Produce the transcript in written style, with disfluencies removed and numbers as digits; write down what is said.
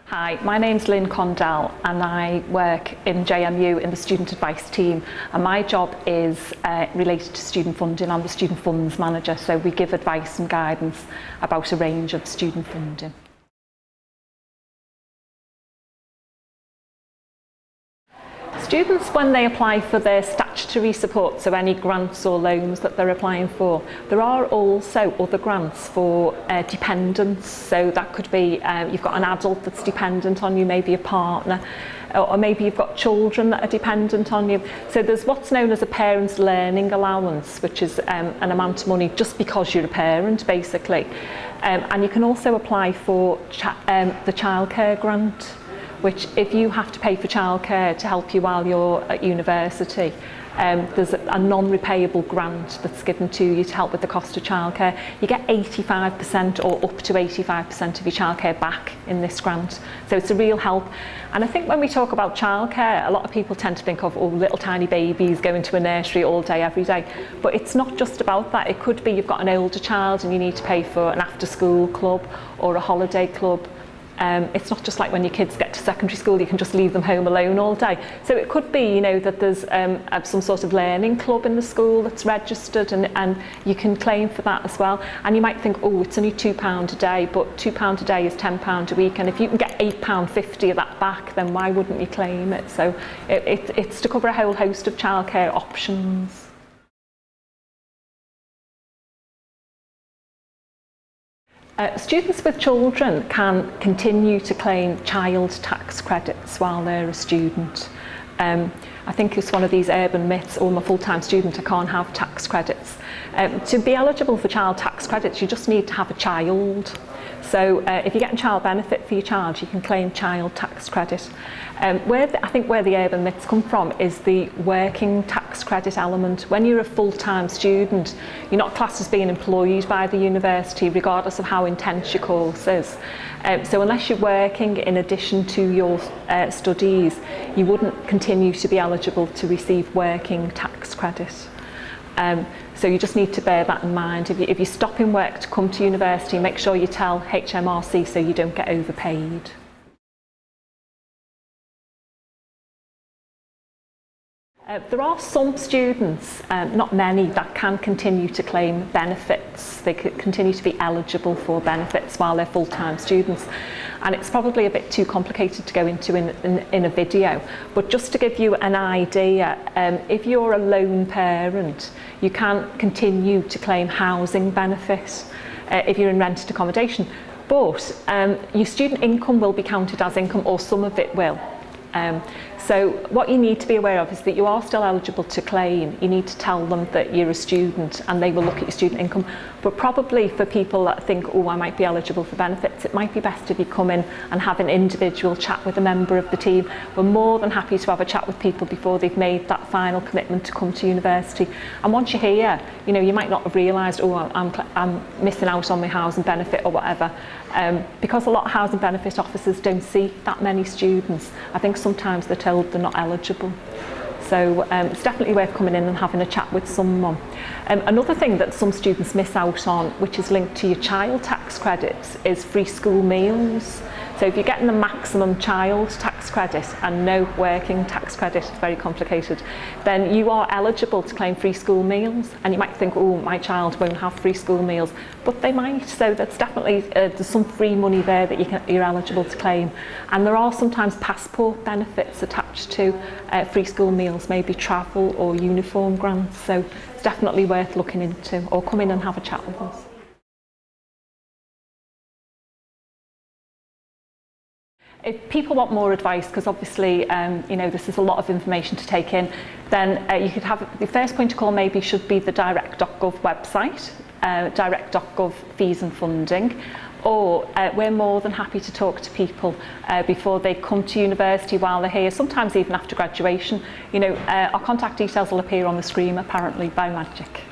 Hi, my name's Lynn Condell and I work in LJMU in the student advice team, and my job is related to student funding. I'm the student funds manager, so we give advice and guidance about a range of student funding. Students, when they apply for their statutory support, so any grants or loans that they're applying for, there are also other grants for dependents. So that could be you've got an adult that's dependent on you, maybe a partner, or maybe you've got children that are dependent on you. So there's what's known as a parent's learning allowance, which is an amount of money just because you're a parent, basically. And you can also apply for the childcare grant, which if you have to pay for childcare to help you while you're at university, there's a non-repayable grant that's given to you to help with the cost of childcare. You get 85% or up to 85% of your childcare back in this grant. So it's a real help. And I think when we talk about childcare, a lot of people tend to think of little tiny babies going to a nursery all day, every day. But it's not just about that. It could be you've got an older child and you need to pay for an after-school club or a holiday club. It's not just like when your kids get to secondary school, you can just leave them home alone all day. So it could be, you know, that there's some sort of learning club in the school that's registered, and you can claim for that as well. And you might think, oh, it's only £2 a day, but £2 a day is £10 a week. And if you can get £8.50 of that back, then why wouldn't you claim it? So it's to cover a whole host of childcare options. Students with children can continue to claim child tax credits while they're a student. I think it's one of these urban myths, oh, I'm a full-time student, I can't have tax credits. To be eligible for child tax credits, you just need to have a child. So if you're getting child benefit for your child, you can claim child tax credit. I think where the urban myths come from is the working tax credit element. When you're a full-time student, you're not classed as being employed by the university, regardless of how intense your course is. So unless you're working in addition to your studies, you wouldn't continue to be eligible to receive working tax credit. So you just need to bear that in mind. If you're stopping work to come to university, make sure you tell HMRC so you don't get overpaid. There are some students, not many, that can continue to claim benefits. They could continue to be eligible for benefits while they're full-time students. And it's probably a bit too complicated to go into in a video. But just to give you an idea, if you're a lone parent, you can continue to claim housing benefit if you're in rented accommodation. But your student income will be counted as income, or some of it will. So what you need to be aware of is that you are still eligible to claim. You need to tell them that you're a student and they will look at your student income. But probably for people that think, oh, I might be eligible for benefits, it might be best if you come in and have an individual chat with a member of the team. We're more than happy to have a chat with people before they've made that final commitment to come to university. And once you're here, you know, you might not have realised, oh, I'm missing out on my housing benefit or whatever. Because a lot of housing benefit officers don't see that many students, I think sometimes they're told they're not eligible. So it's definitely worth coming in and having a chat with someone. Another thing that some students miss out on, which is linked to your child tax credits, is free school meals. So if you're getting the maximum child tax credit and no working tax credit, it's very complicated, then you are eligible to claim free school meals. And you might think, oh, my child won't have free school meals, but they might. So that's definitely, there's some free money there that you're eligible to claim. And there are sometimes passport benefits attached to free school meals, maybe travel or uniform grants. So it's definitely worth looking into, or come in and have a chat with us. If people want more advice, because obviously, you know, this is a lot of information to take in, then you could have, the first point of call maybe should be the direct.gov website, direct.gov fees and funding, or we're more than happy to talk to people before they come to university while they're here, sometimes even after graduation. You know, our contact details will appear on the screen apparently by magic.